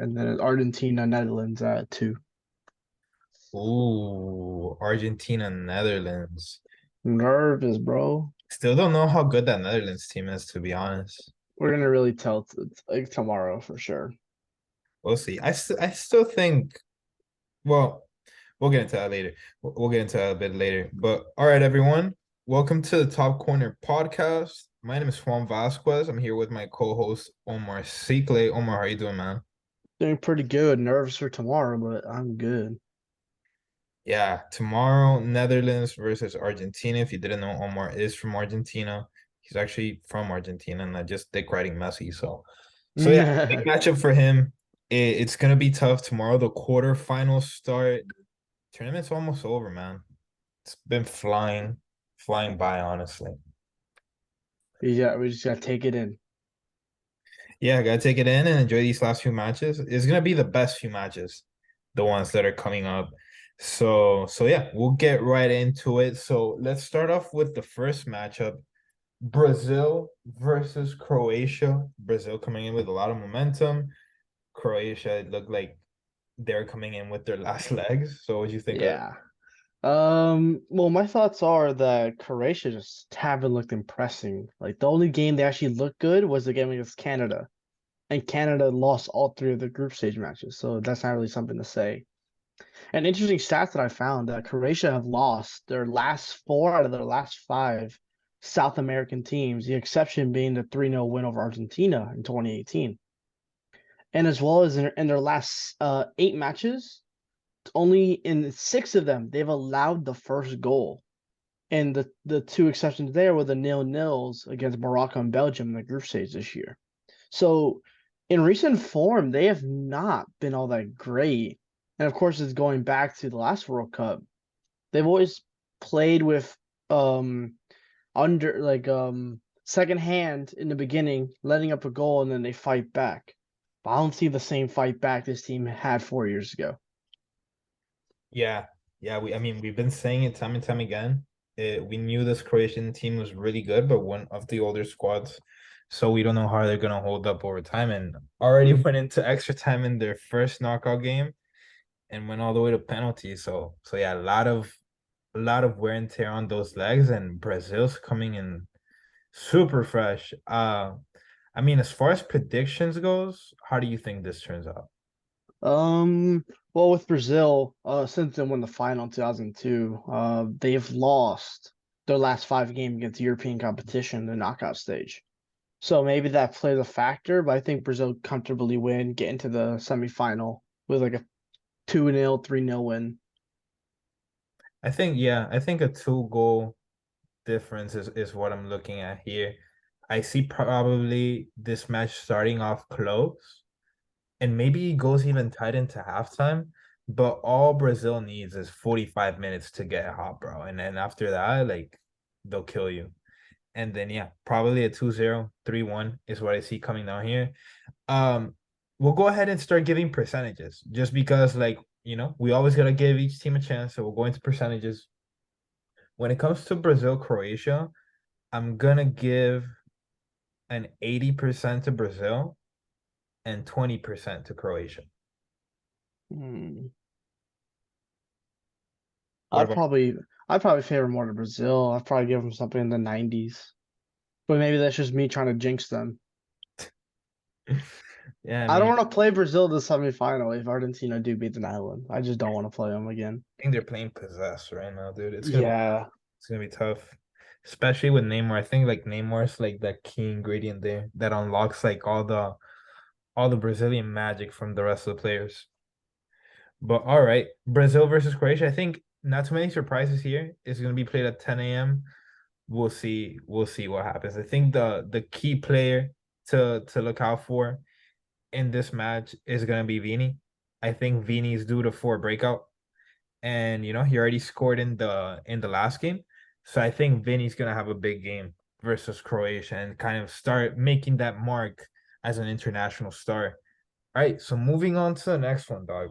and then Argentina, Netherlands at 2. Ooh, Argentina, Netherlands. Nervous, bro. Still don't know how good that Netherlands team is, to be honest. We're gonna really tell like tomorrow for sure. We'll see. I still think, well, we'll get into that later. We'll get into that a bit later. But all right, everyone. Welcome to the Top Corner podcast. My name is Juan Vasquez. I'm here with my co-host Omar Sikle. Omar, how you doing, man? Doing pretty good. Nervous for tomorrow, but I'm good. Yeah, tomorrow, Netherlands versus Argentina. If you didn't know, Omar is from Argentina. He's actually from Argentina, and I just dick riding Messi. So yeah, big matchup for him. It's gonna be tough tomorrow. The quarterfinals start. Tournament's almost over, man. It's been flying by, honestly. Yeah, we just gotta take it in. Yeah, gotta take it in and enjoy these last few matches. It's gonna be the best few matches, the ones that are coming up. So yeah, we'll get right into it. So let's start off with the first matchup. Brazil versus Croatia. Brazil coming in with a lot of momentum. Croatia, it looked like they're coming in with their last legs. So what do you think of it? Yeah. Well, my thoughts are that Croatia just haven't looked impressing. Like the only game they actually looked good was the game against Canada, and Canada lost all three of the group stage matches, so that's not really something to say. An interesting stat that I found that Croatia have lost their last four out of their last five South American teams, the exception being the 3-0 win over Argentina in 2018. And as well as in their last eight matches, only in six of them they've allowed the first goal. And the two exceptions there were the nil-nils against Morocco and Belgium in the group stage this year. So in recent form, they have not been all that great. And of course, it's going back to the last World Cup. They've always played with um under like second hand in the beginning, letting up a goal, and then they fight back. But I don't see the same fight back this team had 4 years ago. Yeah, yeah. I mean, we've been saying it time and time again. We knew this Croatian team was really good, but one of the older squads, so we don't know how they're gonna hold up over time. And already went into extra time in their first knockout game and went all the way to penalties. So yeah, a lot of wear and tear on those legs, and Brazil's coming in super fresh. I mean, as far as predictions goes, how do you think this turns out? Um, well, with Brazil, since they won the final in 2002, they've lost their last five games against European competition, the knockout stage. So maybe that plays a factor, but I think Brazil comfortably win, get into the semifinal with like a 2-0, 3-0 win. I think a two-goal difference is what I'm looking at here. I see probably this match starting off close and maybe it goes even tight into halftime. But all Brazil needs is 45 minutes to get hot, bro. And then after that, like they'll kill you. And then yeah, probably a 2-0, 3-1 is what I see coming down here. Um, we'll go ahead and start giving percentages just because like, we always gotta give each team a chance. So we'll go into percentages. When it comes to Brazil, Croatia, I'm gonna give an 80% to Brazil and 20% to Croatia. Hmm. What I'd about probably I'd probably favor more to Brazil. I'd probably give them something in the 90s. But maybe that's just me trying to jinx them. yeah, I I don't mean, want to play Brazil the semifinal if Argentina do beat the Netherlands. I just don't want to play them again. I think they're playing possessed right now, dude. Yeah. It's gonna be tough. Especially with Neymar. I think like Neymar's like that key ingredient there that unlocks like all the Brazilian magic from the rest of the players. But all right, Brazil versus Croatia. I think not too many surprises here. It's gonna be played at 10 a.m. We'll see. We'll see what happens. I think the key player to look out for in this match is gonna be Vini. I think Vini's due to for a breakout, and he already scored in the last game. So I think Vini's gonna have a big game versus Croatia and kind of start making that mark as an international star. All right, so moving on to the next one, dog.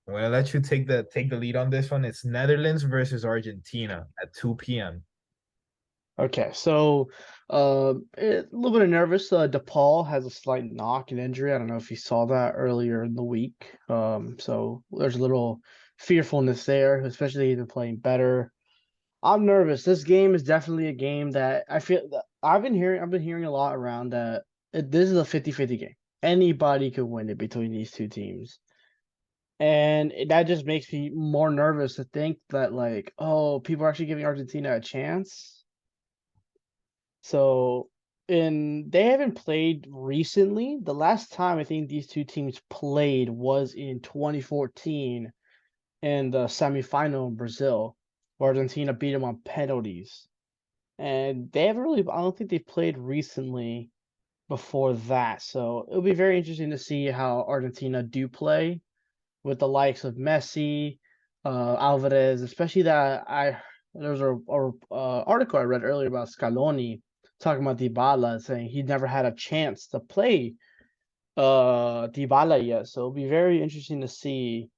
I'm gonna let you take the lead on this one. It's Netherlands versus Argentina at 2 p.m. Okay, so a little bit of nervous. DePaul has a slight knock and injury. I don't know if you saw that earlier in the week. So there's a little fearfulness there, especially he's been playing better. I'm nervous. This game is definitely a game that I feel that I've been hearing a lot around that this is a 50-50 game. Anybody could win it between these two teams. And that just makes me more nervous to think that like, oh, people are actually giving Argentina a chance. So, and they haven't played recently. The last time I think these two teams played was in 2014 in the semifinal in Brazil, where Argentina beat them on penalties. And they haven't really, I don't think they've played recently before that. So it'll be very interesting to see how Argentina do play with the likes of Messi, Alvarez, especially that there was a article I read earlier about Scaloni talking about Dybala, saying he never had a chance to play Dybala yet. So it'll be very interesting to see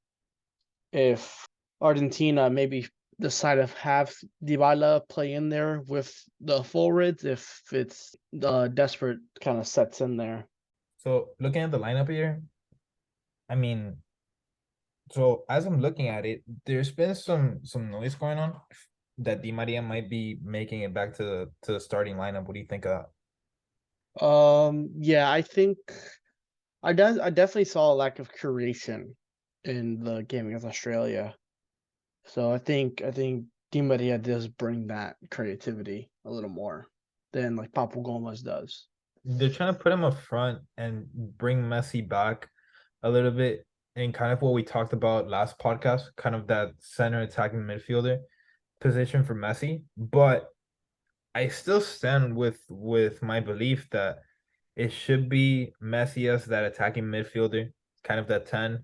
if Argentina maybe decide to have Dybala play in there with the forwards if it's the desperate kind of sets in there. So looking at the lineup here, I mean, so as I'm looking at it, there's been some noise going on that Di Maria might be making it back to the starting lineup. What do you think of Yeah, I think I definitely saw a lack of curation in the game against Australia. So I think Di Maria does bring that creativity a little more than like Papu Gomez does. they're trying to put him up front and bring Messi back a little bit, and kind of what we talked about last podcast, kind of that center attacking midfielder position for Messi. But I still stand with my belief that it should be Messi as that attacking midfielder, kind of that 10,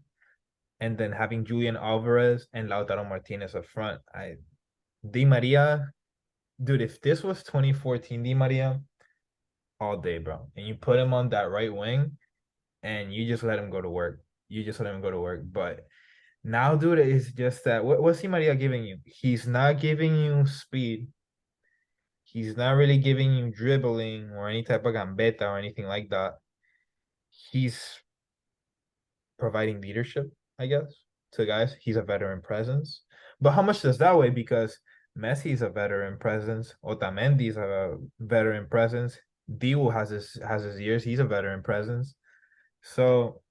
and then having Julian Alvarez and Lautaro Martinez up front. I Di Maria, dude, if this was 2014 Di Maria, all day, bro. And you put him on that right wing and you just let him go to work. You just let him go to work. But now, dude, it's just that what's Di Maria giving you? He's not giving you speed. He's not really giving you dribbling or any type of gambetta or anything like that. He's providing leadership, I guess, to guys. He's a veteran presence. But how much does that weigh? Because Messi's a veteran presence. Otamendi's a veteran presence. Diu has his years. He's a veteran presence. So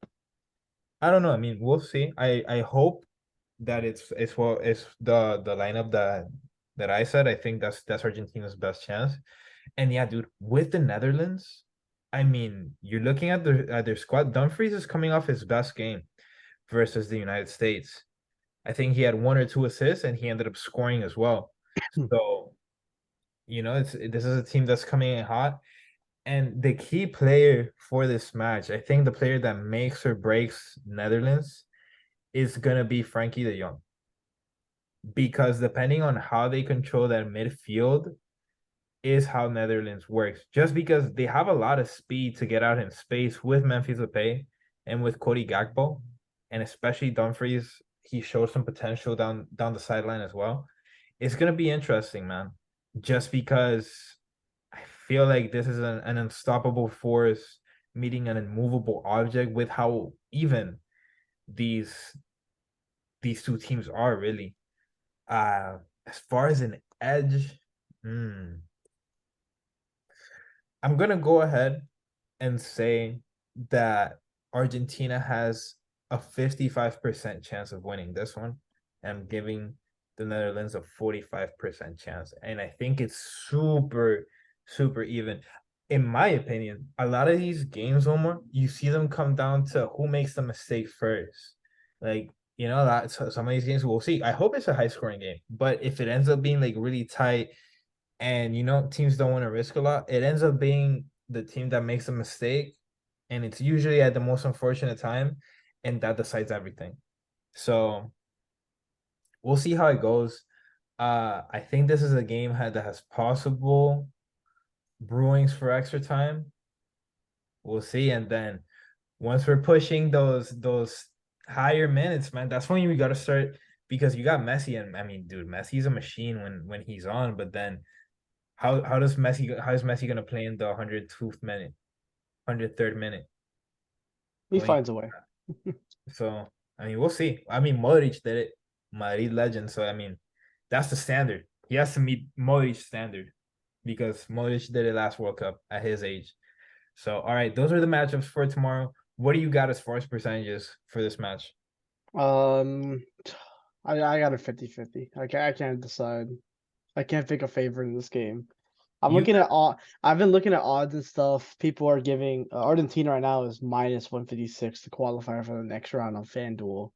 I don't know. I mean, we'll see. I hope that it's the lineup that I said. I think that's Argentina's best chance. And yeah, dude, with the Netherlands, I mean, you're looking at their squad. Dumfries is coming off his best game versus the United States. I think he had one or two assists and he ended up scoring as well. So, this is a team that's coming in hot. And the key player for this match, I think the player that makes or breaks Netherlands is gonna be Frankie de Jong. Because depending on how they control that midfield is how Netherlands works. Just because they have a lot of speed to get out in space with Memphis Depay and with Cody Gakpo, and especially Dumfries, he shows some potential down the sideline as well. It's gonna be interesting, man. Just because I feel like this is an unstoppable force meeting an immovable object with how even these these two teams are really. As far as an edge, hmm, I'm gonna go ahead and say that Argentina has a 55% chance of winning this one. I'm giving the Netherlands a 45% chance. And I think it's super, super even. In my opinion, a lot of these games, Omar, you see them come down to who makes the mistake first. Like, that some of these games we'll see. I hope it's a high scoring game, but if it ends up being like really tight and teams don't want to risk a lot, it ends up being the team that makes a mistake, and it's usually at the most unfortunate time, and that decides everything. So we'll see how it goes. I think this is a game that has possible brewings for extra time. We'll see, and then once we're pushing those higher minutes, man, that's when we got to start, because you got Messi, and I mean, dude, Messi's a machine when he's on, but then How is Messi gonna play in the 102th minute, 103rd minute? He Going finds a way. so I mean we'll see. I mean Modric did it, Madrid legend. So I mean that's the standard. He has to meet Modric's standard because Modric did it last World Cup at his age. So all right, those are the matchups for tomorrow. What do you got as far as percentages for this match? Um, I got a 50-50. I can't decide. I can't pick a favorite in this game. I'm You looking at all. I've been looking at odds and stuff. People are giving Argentina right now is minus 156 to qualify for the next round on FanDuel.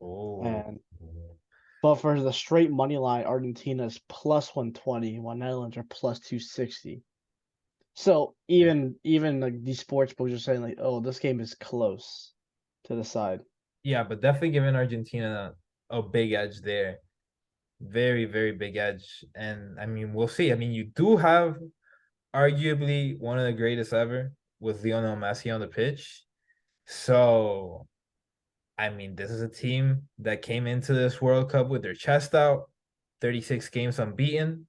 oh And but for the straight money line, Argentina is plus 120, while Netherlands are plus 260. So even like these sports books are saying like, oh, this game is close to the side. yeah, but definitely giving Argentina a big edge there. Very, very big edge. And I mean, we'll see. I mean, you do have arguably one of the greatest ever with Lionel Messi on the pitch. So, I mean, this is a team that came into this World Cup with their chest out, 36 games unbeaten,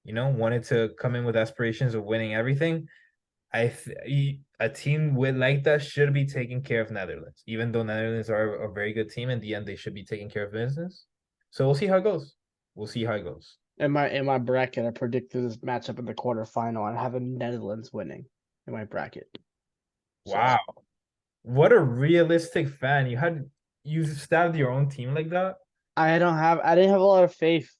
wanted to come in with aspirations of winning everything. A team with like that should be taking care of Netherlands, even though Netherlands are a very good team. In the end, they should be taking care of business. So we'll see how it goes. We'll see how it goes. In my bracket, I predicted this matchup in the quarterfinal and have the Netherlands winning in my bracket. So Wow, what a realistic fan! You stabbed your own team like that. I didn't have a lot of faith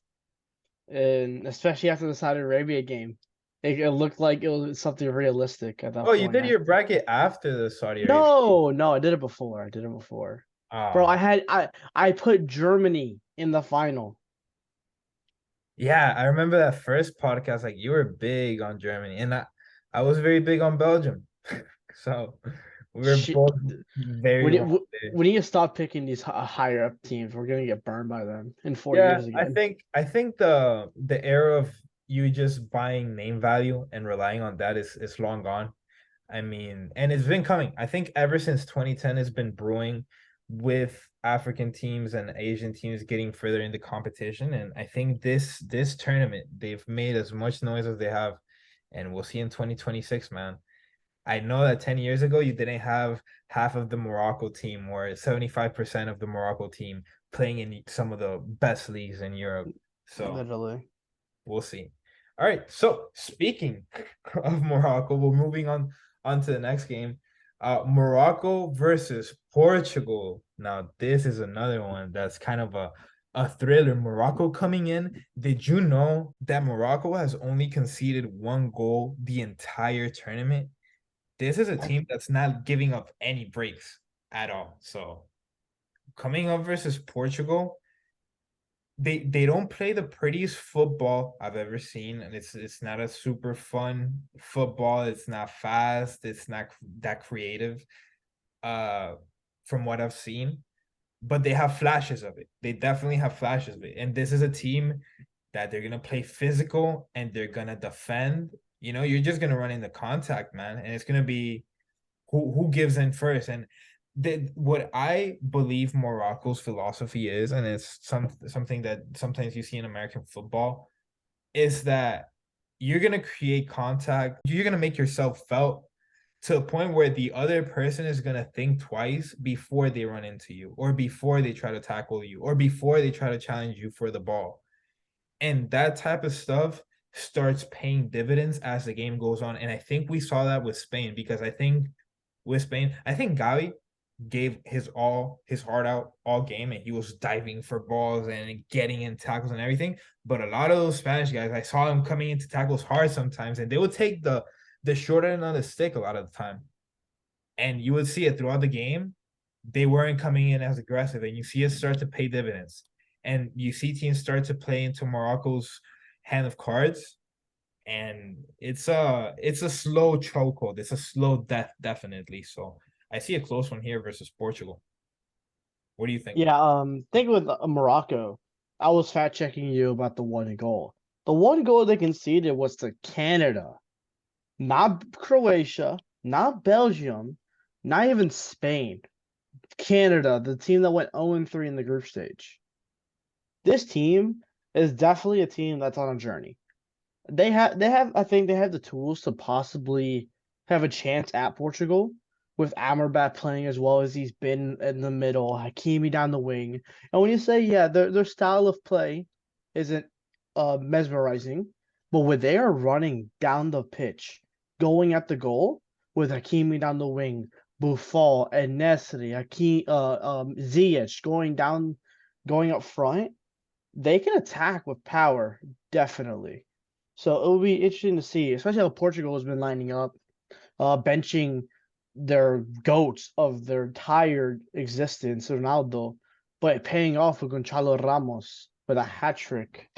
in, especially after the Saudi Arabia game. It looked like it was something realistic at that Oh, you point. did your bracket after the Saudi Arabia. No, I did it before. I did it before. Bro, Oh, I put Germany in the final. yeah, I remember that first podcast. Like you were big on Germany, and I was very big on Belgium. So we were Shit. both very wrong there. We need to stop picking these higher up teams. We're gonna get burned by them in 4 years Yeah, I again. think I think the era of you just buying name value and relying on that is long gone. I mean, and it's been coming. I think ever since 2010 has been brewing with African teams and Asian teams getting further into competition. And I think this tournament, they've made as much noise as they have. And we'll see in 2026, man. I know that 10 years ago you didn't have half of the Morocco team or 75% of the Morocco team playing in some of the best leagues in Europe. So Literally. we'll see. All right. So speaking of Morocco, we're moving on to the next game. Morocco versus Portugal. Now, this is another one that's kind of a thriller. Morocco coming in. Did you know that Morocco has only conceded one goal the entire tournament? This is a team that's not giving up any breaks at all. So coming up versus Portugal, they don't play the prettiest football I've ever seen, and it's not a super fun football. It's not fast. It's not that creative, uh, from what I've seen. But they have flashes of it. They definitely have flashes of it. And this is a team that they're gonna play physical and they're gonna defend. You're just gonna run into contact, man, and it's gonna be who gives in first. And what I believe Morocco's philosophy is, and it's something that sometimes you see in American football, is that you're gonna create contact, you're gonna make yourself felt to a point where the other person is gonna think twice before they run into you, or before they try to tackle you, or before they try to challenge you for the ball. And that type of stuff starts paying dividends as the game goes on. And I think we saw that with Spain, because I think with Spain, I think Gavi gave his heart out all game, and he was diving for balls and getting in tackles and everything. But a lot of those Spanish guys, I saw them coming into tackles hard sometimes, and they would take the short end of the stick a lot of the time. And you would see it throughout the game. They weren't coming in as aggressive, and you see it start to pay dividends. And you see teams start to play into Morocco's hand of cards, and it's a slow chokehold. It's a slow death, definitely. So I see a close one here versus Portugal. What do you think? Yeah, think with Morocco, I was fact checking you about the one goal. The one goal they conceded was to Canada, not Croatia, not Belgium, not even Spain. Canada, the team that went 0-3 in the group stage. This team is definitely a team that's on a journey. They have I think they have the tools to possibly have a chance at Portugal with Amrabat playing as well as he's been in the middle, Hakimi down the wing. And when you say, yeah, their style of play isn't mesmerizing, but when they are running down the pitch, going at the goal with Hakimi down the wing, Buffon and Nesri, Ziyech going up front, they can attack with power, definitely. So it will be interesting to see, especially how Portugal has been lining up, benching their goats of their entire existence, Ronaldo, but paying off with Gonçalo Ramos with a hat trick.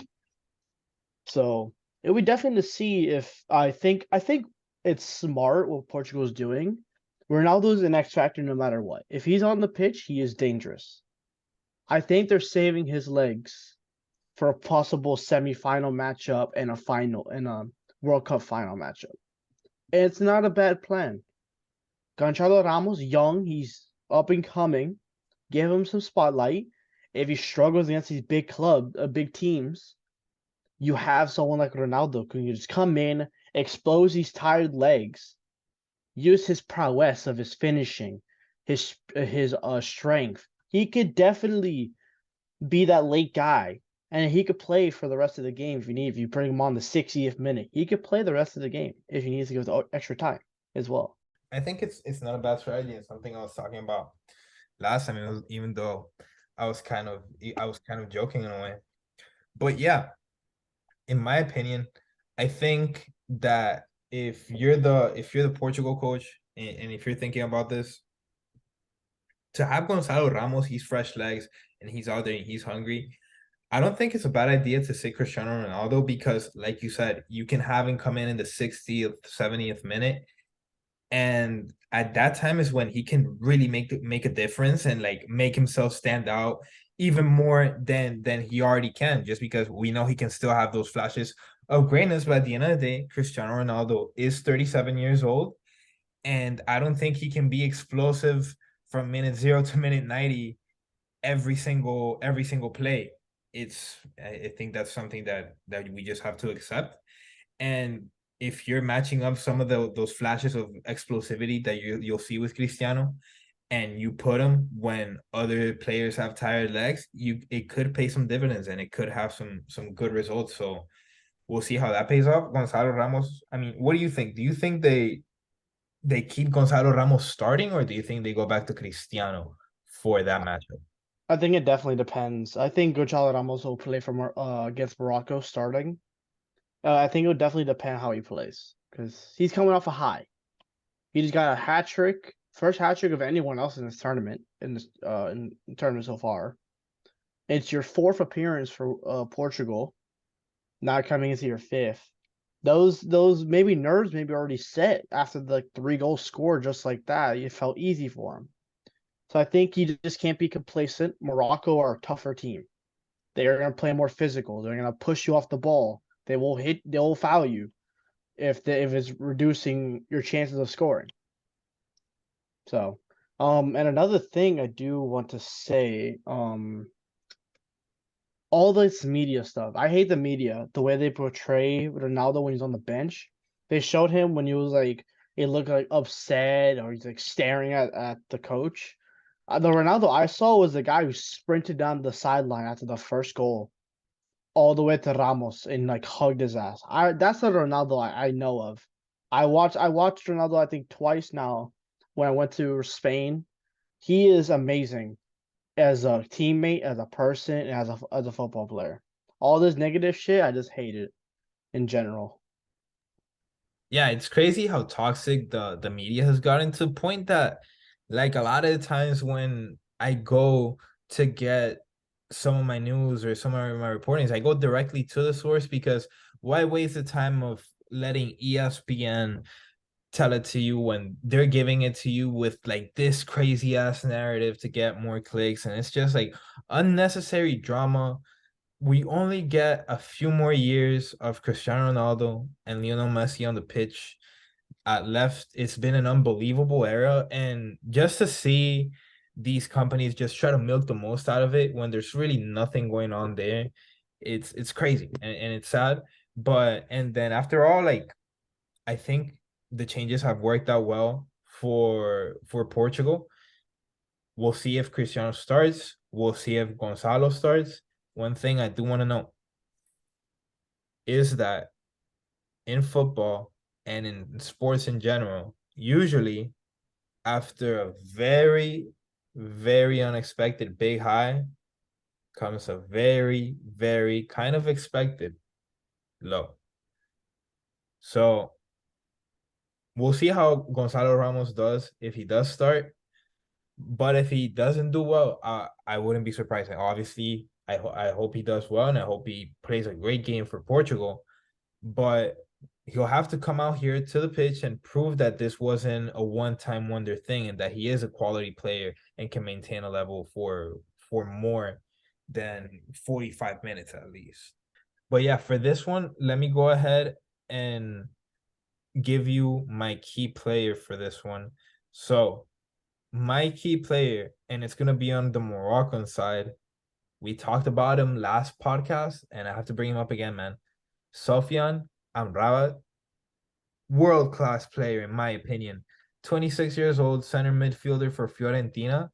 So it will be definitely to see if I think it's smart what Portugal's doing. Ronaldo's an X factor no matter what. If he's on the pitch, he is dangerous. I think they're saving his legs for a possible semifinal matchup and a World Cup final matchup. And it's not a bad plan. Gonçalo Ramos, young, he's up and coming. Give him some spotlight. If he struggles against these big teams, you have someone like Ronaldo who can just come in, expose these tired legs, use his prowess of his finishing, his strength. He could definitely be that late guy, and he could play for the rest of the game if you need. If you bring him on the 60th minute, he could play the rest of the game if he needs to go with extra time as well. I think it's not a bad strategy. It's something I was talking about last time. It was, even though I was kind of joking in a way. But yeah, in my opinion, I think that if you're the Portugal coach and if you're thinking about this, to have Gonzalo Ramos, he's fresh legs and he's out there and he's hungry. I don't think it's a bad idea to say Cristiano Ronaldo because, like you said, you can have him come in the 60th, 70th minute, and at that time is when he can really make a difference and like make himself stand out even more than he already can, just because we know he can still have those flashes of greatness. But at the end of the day, Cristiano Ronaldo is 37 years old, and I don't think he can be explosive from minute 0 to minute 90 every single play. I think that's something that we just have to accept. And if you're matching up some of those flashes of explosivity that you'll see with Cristiano, and you put him when other players have tired legs, it could pay some dividends and it could have some good results. So we'll see how that pays off. Gonzalo Ramos. I mean, what do you think? Do you think they keep Gonzalo Ramos starting, or do you think they go back to Cristiano for that matchup? I think it definitely depends. I think Gonçalo Ramos will play for against Morocco starting. I think it would definitely depend how he plays because he's coming off a high. He just got a hat trick, first hat trick of anyone else in this tournament in tournament so far. It's your fourth appearance for Portugal, not coming into your fifth. Those maybe nerves maybe already set after the 3 goals scored just like that. It felt easy for him. So I think you just can't be complacent. Morocco are a tougher team. They are going to play more physical. They're going to push you off the ball. They will hit. They will foul you if it's reducing your chances of scoring. So, and another thing I do want to say, all this media stuff. I hate the media, the way they portray Ronaldo when he's on the bench. They showed him when he was like, he looked like upset or he's like staring at the coach. The Ronaldo I saw was the guy who sprinted down the sideline after the first goal, all the way to Ramos and like hugged his ass. That's the Ronaldo I know of. I watched Ronaldo I think twice now when I went to Spain. He is amazing as a teammate, as a person, and as a football player. All this negative shit, I just hate it in general. Yeah, it's crazy how toxic the media has gotten to the point that like a lot of the times when I go to get some of my news or some of my reportings, I go directly to the source because why waste the time of letting ESPN tell it to you when they're giving it to you with like this crazy ass narrative to get more clicks, and it's just like unnecessary drama. We only get a few more years of Cristiano Ronaldo and Lionel Messi on the pitch left. It's been an unbelievable era, and just to see these companies just try to milk the most out of it when there's really nothing going on there, It's crazy and it's sad. But and then after all, like I think the changes have worked out well for Portugal. We'll see if Cristiano starts. We'll see if Gonzalo starts. One thing I do want to know is that in football and in sports in general, usually after a very, very unexpected big high comes a very, very kind of expected low. So we'll see how Gonzalo Ramos does if he does start. But if he doesn't do well, I wouldn't be surprised. Obviously, I hope he does well, and I hope he plays a great game for Portugal. But he'll have to come out here to the pitch and prove that this wasn't a one-time wonder thing, and that he is a quality player and can maintain a level for more than 45 minutes at least. But yeah, for this one, let me go ahead and give you my key player for this one. So my key player, and it's gonna be on the Moroccan side. We talked about him last podcast, and I have to bring him up again, man. Sofian Amrabat, world class player in my opinion. 26 years old, center midfielder for Fiorentina.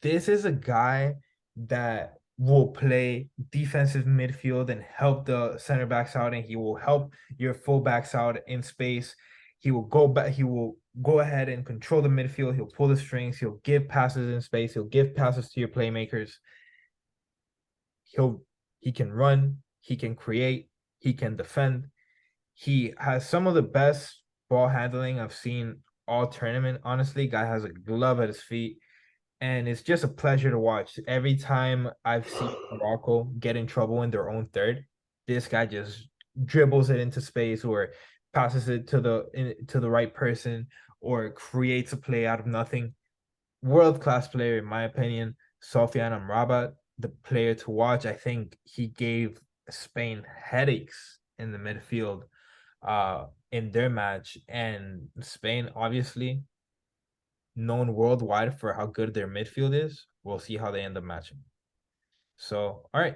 This is a guy that will play defensive midfield and help the center backs out, and he will help your fullbacks out in space. He will go back, he will go ahead and control the midfield. He'll pull the strings, he'll give passes in space, he'll give passes to your playmakers. He can run, he can create, he can defend. He has some of the best ball handling I've seen all tournament. Honestly, guy has a glove at his feet, and it's just a pleasure to watch. Every time I've seen Morocco get in trouble in their own third, this guy just dribbles it into space or passes it to the right person or creates a play out of nothing. World class player in my opinion. Sofian Amrabat, the player to watch. I think he gave Spain headaches in the midfield in their match, and Spain obviously known worldwide for how good their midfield is. We'll see how they end up matching. So, all right,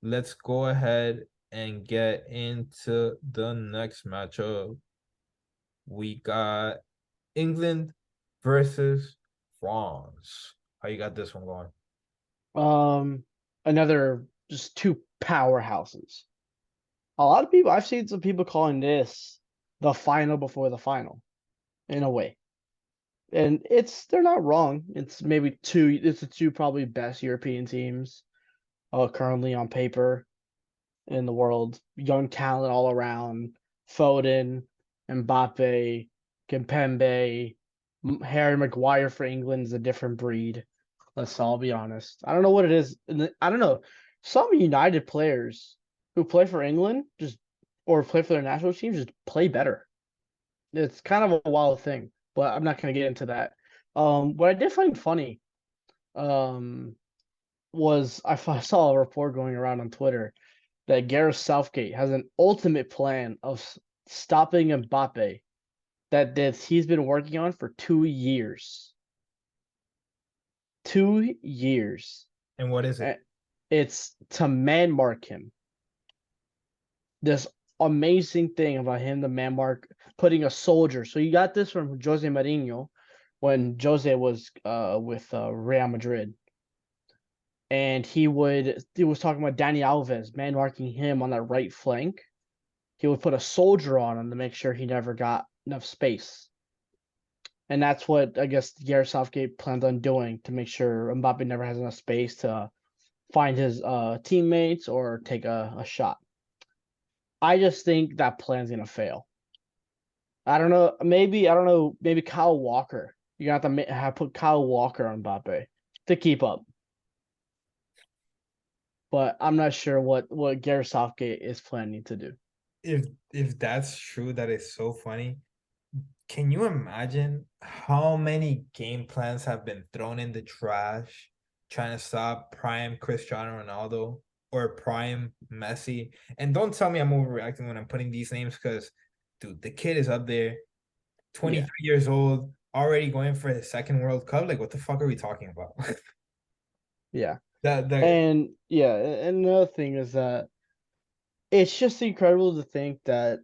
let's go ahead and get into the next matchup. We got England versus France. How you got this one going? Another just two powerhouses. A lot of people I've seen some people calling this the final before the final, in a way. And they're not wrong. It's the two probably best European teams currently on paper in the world. Young talent all around. Foden, Mbappe, Kimpembe, Harry Maguire for England is a different breed. Let's all be honest. I don't know what it is. I don't know. Some United players who play for England or play for their national teams just play better. It's kind of a wild thing, but I'm not going to get into that. What I did find funny um, was saw a report going around on Twitter that Gareth Southgate has an ultimate plan of stopping Mbappe that he's been working on for 2 years. 2 years. And what is it? It's to man mark him. This amazing thing about him, the man mark, putting a soldier. So you got this from Jose Mourinho when Jose was with Real Madrid. And he was talking about Dani Alves, man marking him on that right flank. He would put a soldier on him to make sure he never got enough space. And that's what I guess Gareth Southgate plans on doing to make sure Mbappe never has enough space to find his teammates or take a shot. I just think that plan's gonna fail. I don't know. Maybe I don't know. Maybe Kyle Walker. You got to have put Kyle Walker on Mbappe to keep up. But I'm not sure what Gareth Southgate is planning to do. If that's true, that is so funny. Can you imagine how many game plans have been thrown in the trash trying to stop prime Cristiano Ronaldo or prime Messi? And don't tell me I'm overreacting when I'm putting these names because, dude, the kid is up there, 23 Yeah, years old, already going for his second World Cup. Like, what the fuck are we talking about? yeah, that and yeah, and another thing is that It's just incredible to think that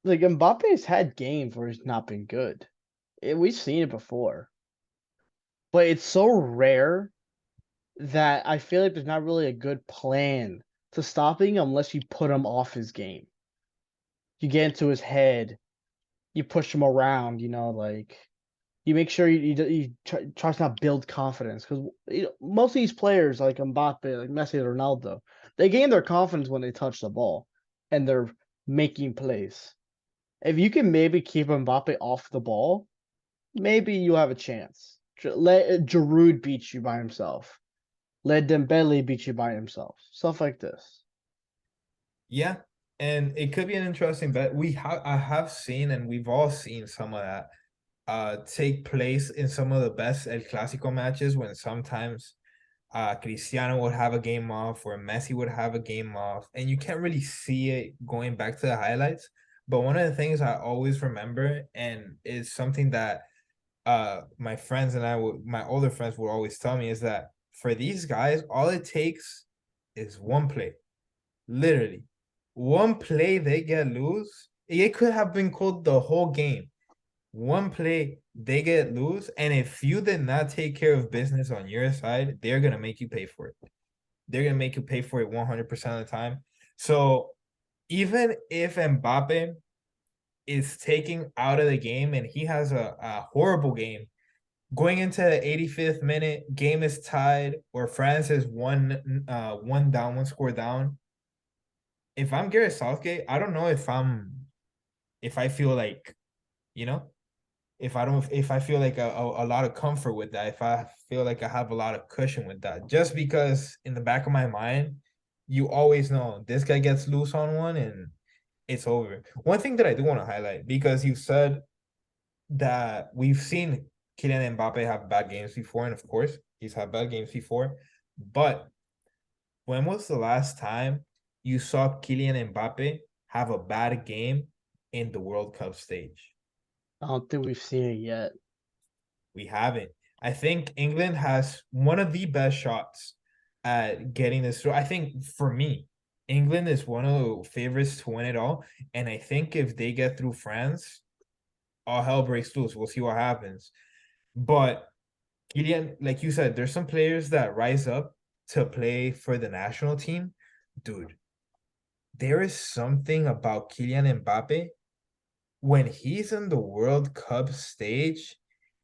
like Mbappe's had games where he's not been good. We've seen it before, but it's so rare that I feel like there's not really a good plan to stopping him unless you put him off his game. You get into his head, you push him around, like you make sure you try to not build confidence because most of these players like Mbappe, like Messi, Ronaldo, they gain their confidence when they touch the ball and they're making plays. If you can maybe keep Mbappe off the ball, maybe you have a chance. Let Giroud beat you by himself. Let Dembele beat you by himself. Stuff like this. Yeah, and it could be an interesting bet. I have seen and we've all seen some of that take place in some of the best El Clasico matches when sometimes Cristiano would have a game off or Messi would have a game off, and you can't really see it going back to the highlights. But one of the things I always remember, and is something that my friends and my older friends would always tell me, is that for these guys, all it takes is one play. Literally. One play they get loose. It could have been called the whole game. One play they get loose, and if you did not take care of business on your side, they're gonna make you pay for it. They're gonna make you pay for it 100% of the time. So even if Mbappe is taking out of the game and he has a horrible game, going into the 85th minute, game is tied, or France is one down, one score down. If I'm Gareth Southgate, I don't know if I feel like, you know, if I feel like a lot of comfort with that, if I feel like I have a lot of cushion with that, just because in the back of my mind, you always know this guy gets loose on one and it's over. One thing that I do want to highlight, because you said that we've seen Kylian Mbappe have bad games before, and of course he's had bad games before, but when was the last time you saw Kylian Mbappe have a bad game in the World Cup stage? I don't think we've seen it yet. We haven't. I think England has one of the best shots at getting this through. I think for me, England is one of the favorites to win it all. And I think if they get through France, all hell breaks loose. We'll see what happens. But Kylian, like you said, there's some players that rise up to play for the national team. Dude, there is something about Kylian Mbappe when he's in the World Cup stage.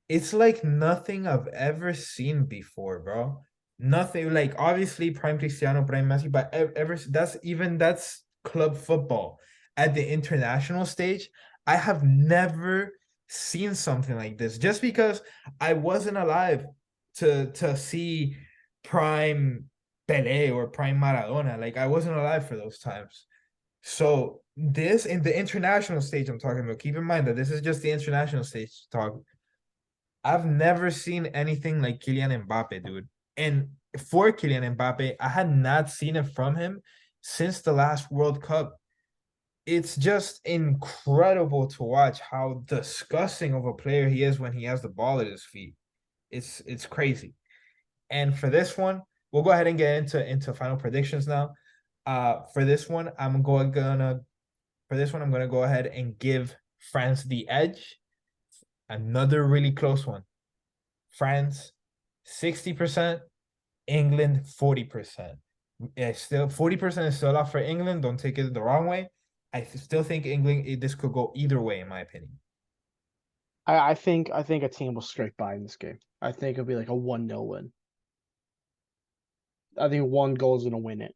It's like nothing I've ever seen before, bro. Nothing like obviously prime Cristiano, prime Messi, but ever that's club football. At the international stage, I have never seen something like this. Just because I wasn't alive to see prime Pele or prime Maradona. Like I wasn't alive for those times. So this in the international stage I'm talking about. Keep in mind that this is just the international stage talk. I've never seen anything like Kylian Mbappe, dude. And for Kylian Mbappe, I had not seen it from him since the last World Cup. It's just incredible to watch how disgusting of a player he is when he has the ball at his feet. It's crazy. And for this one, we'll go ahead and get into final predictions now. For this one, I'm gonna go ahead and give France the edge. Another really close one. France 60%, England 40%. Yeah, still 40% is still a lot for England. Don't take it the wrong way. I still think England this could go either way, in my opinion. I think a team will scrape by in this game. I think it'll be like a 1-0 win. I think one goal is gonna win it.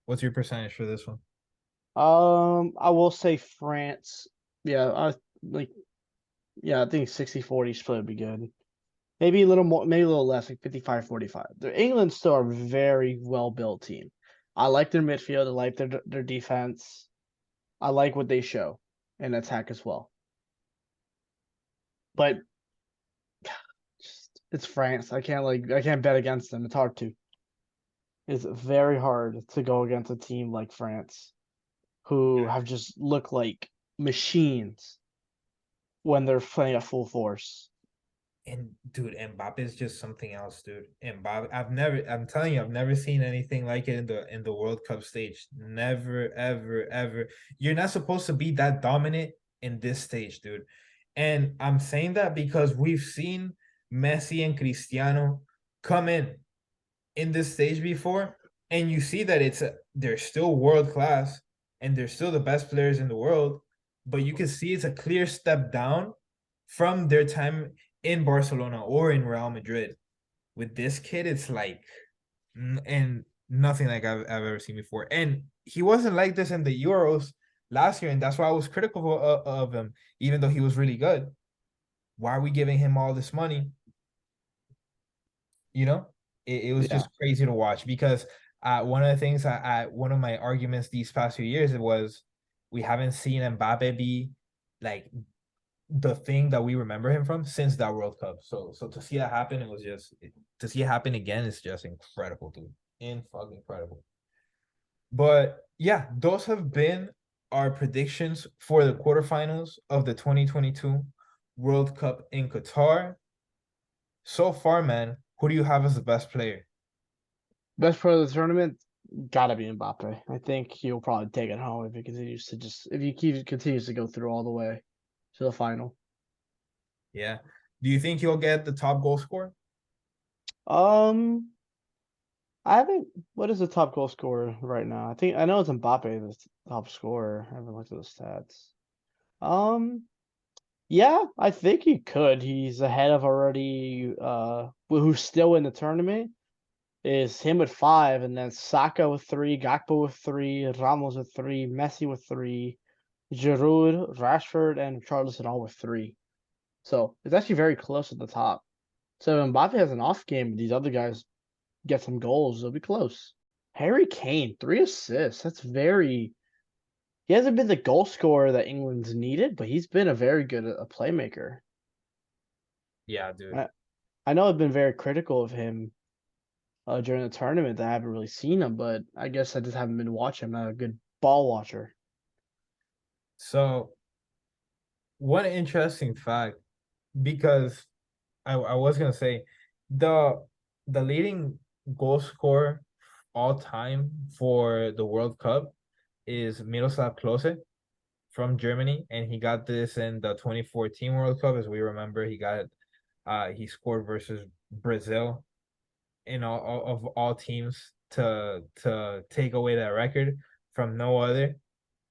What's your percentage for this one? I will say France. Yeah, like yeah, I think 60-40 split would be good. Maybe a little more, maybe a little less, like 55-45. The England still are a very well built team. I like their midfield. I like their defense. I like what they show in attack as well. But it's France. I can't bet against them. It's hard to. It's very hard to go against a team like France who have just looked like machines when they're playing at full force. And dude, Mbappe is just something else, dude. Mbappe, I'm telling you, I've never seen anything like it in the World Cup stage. Never, ever, ever. You're not supposed to be that dominant in this stage, dude. And I'm saying that because we've seen Messi and Cristiano come in this stage before, and you see that they're still world class and they're still the best players in the world, but you can see it's a clear step down from their time in Barcelona or in Real Madrid. With this kid, it's like and nothing like I've ever seen before. And he wasn't like this in the Euros last year, and that's why I was critical of him, even though he was really good. Why are we giving him all this money? You know, it was Yeah. just crazy to watch because one of the things one of my arguments these past few years was we haven't seen Mbappe be like the thing that we remember him from since that World Cup. So to see that happen, it was just to see it happen again is just incredible, dude. In fucking incredible. But yeah, those have been our predictions for the quarterfinals of the 2022 World Cup in Qatar. So far, man, who do you have as the best player? Best player of the tournament, gotta be Mbappe. I think he'll probably take it home if he continues to continues to go through all the way to the final. Yeah. Do you think he'll get the top goal scorer? Um, I haven't. What is the top goal scorer right now? I know it's Mbappe, the top scorer. I haven't looked at the stats. Um, yeah, I think he could. He's ahead of already. Who's still in the tournament is him with five, and then Saka with three, Gakpo with three, Ramos with three, Messi with three, Giroud, Rashford, and Charleston all with three. So it's actually very close at the top. So if Mbappe has an off game, these other guys get some goals, it'll be close. Harry Kane, 3 assists. That's very. He hasn't been the goal scorer that England's needed, but he's been a very good a playmaker. Yeah, dude. I, I know I've been very critical of him during the tournament that I haven't really seen him, but I guess I just haven't been watching. I'm not a good ball watcher. So one interesting fact, because I was gonna say the the leading goal scorer all time for the World Cup is Miroslav Klose from Germany, and he got this in the 2014 World Cup. As we remember, he scored versus Brazil in all of all teams to take away that record from no other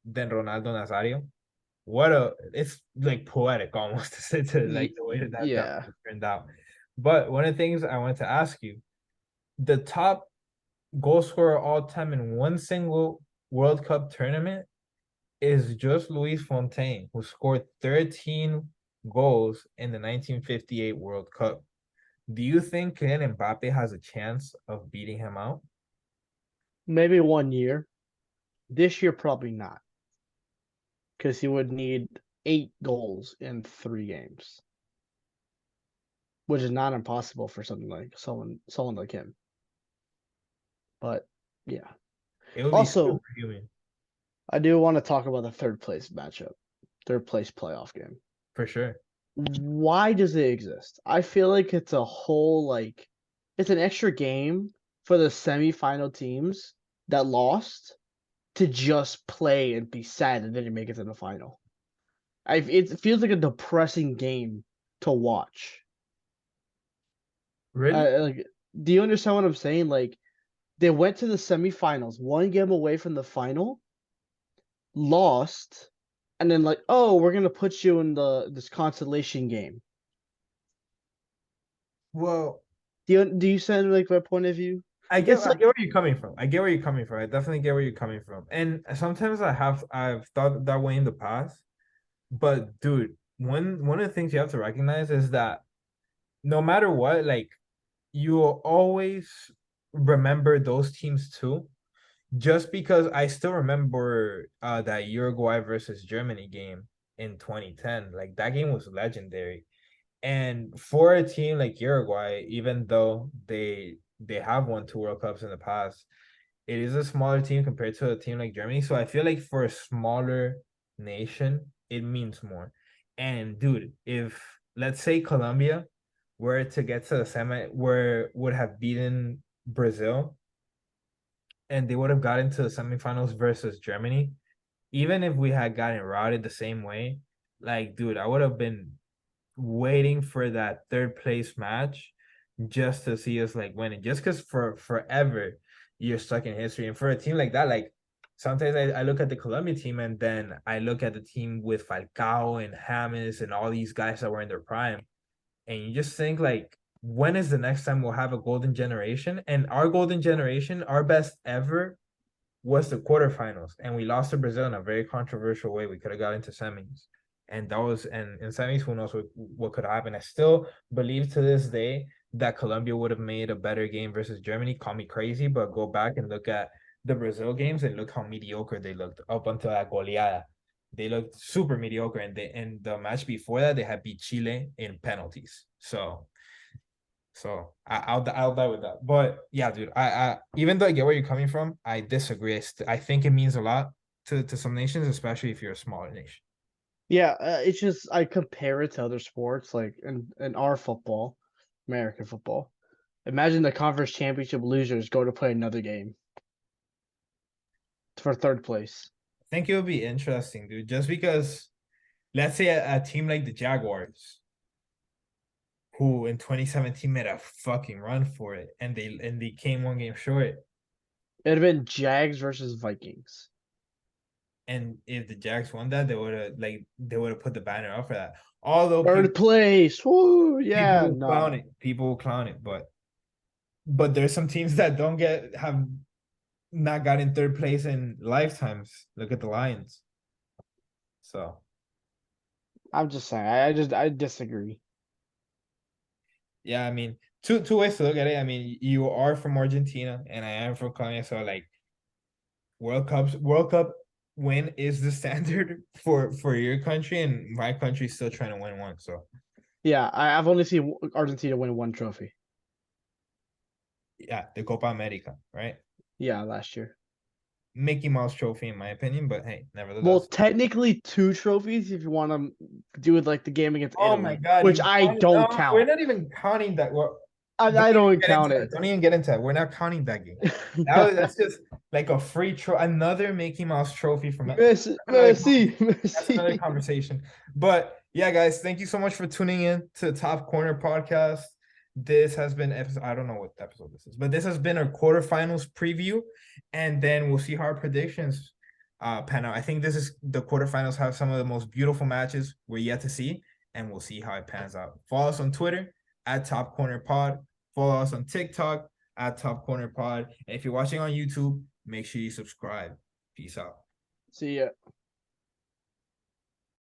than Ronaldo Nazario. What a it's like poetic almost to say to like the way that Yeah. turned out. But one of the things I wanted to ask you, the top goal scorer all time in one single World Cup tournament is just Luis Fontaine, who scored 13 goals in the 1958 World Cup. Do you think Kylian Mbappe has a chance of beating him out? Maybe 1 year. This year, probably not, because he would need 8 goals in 3 games, which is not impossible for something like someone like him. But yeah. It would be Also, superhuman I do want to talk about the third place matchup, third place playoff game. for sure. Why does it exist? I feel like it's a whole it's an extra game for the semifinal teams that lost to just play and be sad and didn't make it to the final. It feels like a depressing game to watch. Really? Do you understand what I'm saying? Like, they went to the semifinals, one game away from the final, lost, and then like, oh, we're gonna put you in this consolation game. Well, Do you understand like my point of view? It's I like get where you're coming from. I get where you're coming from. I definitely get where you're coming from. And sometimes I've thought that way in the past. But dude, one of the things you have to recognize is that no matter what, like you will always remember those teams too. Just because I still remember that Uruguay versus Germany game in 2010. Like that game was legendary. And for a team like Uruguay, even though they have won 2 World Cups in the past, it is a smaller team compared to a team like Germany. So I feel like for a smaller nation, it means more. And dude, if let's say Colombia were to get to the semi, where would have beaten Brazil, and they would have gotten to the semifinals versus Germany, even if we had gotten routed the same way, like, dude, I would have been waiting for that third place match just to see us like winning. Just because for forever you're stuck in history. And for a team like that, like sometimes I look at the Colombia team and then I look at the team with Falcao and James and all these guys that were in their prime. And you just think like, when is the next time we'll have a golden generation? And our golden generation, our best ever was the quarterfinals, and we lost to Brazil in a very controversial way. We could have got into semis, and that was, and in semis, who knows what could happen. I still believe to this day that Colombia would have made a better game versus Germany. Call me crazy, but go back and look at the Brazil games and look how mediocre they looked up until that goleada. They looked super mediocre, and the match before that they had beat Chile in penalties. So I'll die with that. But yeah, dude, I even though I get where you're coming from, I disagree. I think it means a lot to some nations, especially if you're a smaller nation. Yeah, it's just I compare it to other sports, like in our football, American football. Imagine the conference championship losers go to play another game for third place. I think it would be interesting, dude, just because let's say a team like the Jaguars, who in 2017 made a fucking run for it, and they came one game short. It'd have been Jags versus Vikings. And if the Jags won that, they would have put the banner up for that. Although Third place. Woo! people Yeah, will clown no. it, people will clown it, but there's some teams that don't have not got in third place in lifetimes. Look at the Lions. So I'm just saying. I disagree. yeah, I mean, two ways to look at it. I mean, you are from Argentina and I am from Colombia, so like World Cup win is the standard for your country, and my country's still trying to win one. So Yeah, I've only seen Argentina win one trophy. yeah, the Copa America, right? Yeah, last year. Mickey Mouse trophy, in my opinion, but hey, Well, nevertheless. technically two trophies if you want to do it like the game against Oh my Italy, God, which you I counted? don't No, we're count. not even counting that. Well, I don't get into count that. it. Don't even get into that. We're not counting that game. That's just like a free another Mickey Mouse trophy from Messi, another Messi, that's another Messi. conversation. But yeah, guys, thank you so much for tuning in to Top Corner Podcast. This has been episode, I don't know what episode this is, but this has been our quarterfinals preview, and then we'll see how our predictions pan out. I think this is the quarterfinals have some of the most beautiful matches we're yet to see, and we'll see how it pans out. Follow us on Twitter at Top Corner Pod. Follow us on TikTok at Top Corner Pod. And if you're watching on YouTube, make sure you subscribe. Peace out. See ya.